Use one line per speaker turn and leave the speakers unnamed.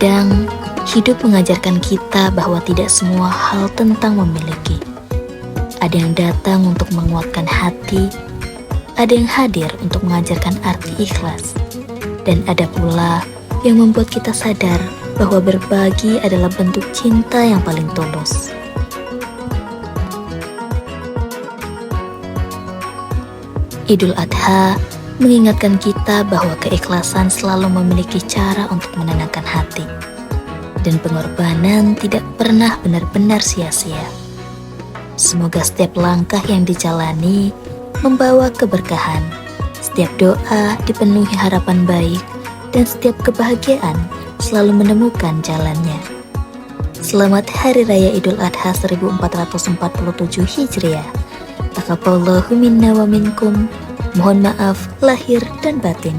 Terkadang, hidup mengajarkan kita bahwa tidak semua hal tentang memiliki. Ada yang datang untuk menguatkan hati, ada yang hadir untuk mengajarkan arti ikhlas, dan ada pula yang membuat kita sadar bahwa berbagi adalah bentuk cinta yang paling tulus. Idul Adha mengingatkan kita bahwa keikhlasan selalu memiliki cara untuk menenangkan hati, dan pengorbanan tidak pernah benar-benar sia-sia. Semoga setiap langkah yang dijalani membawa keberkahan, setiap doa dipenuhi harapan baik, dan setiap kebahagiaan selalu menemukan jalannya. Selamat Hari Raya Idul Adha 1447 Hijriah. Taqabbalallahu minna wa minkum. Mohon maaf lahir dan batin.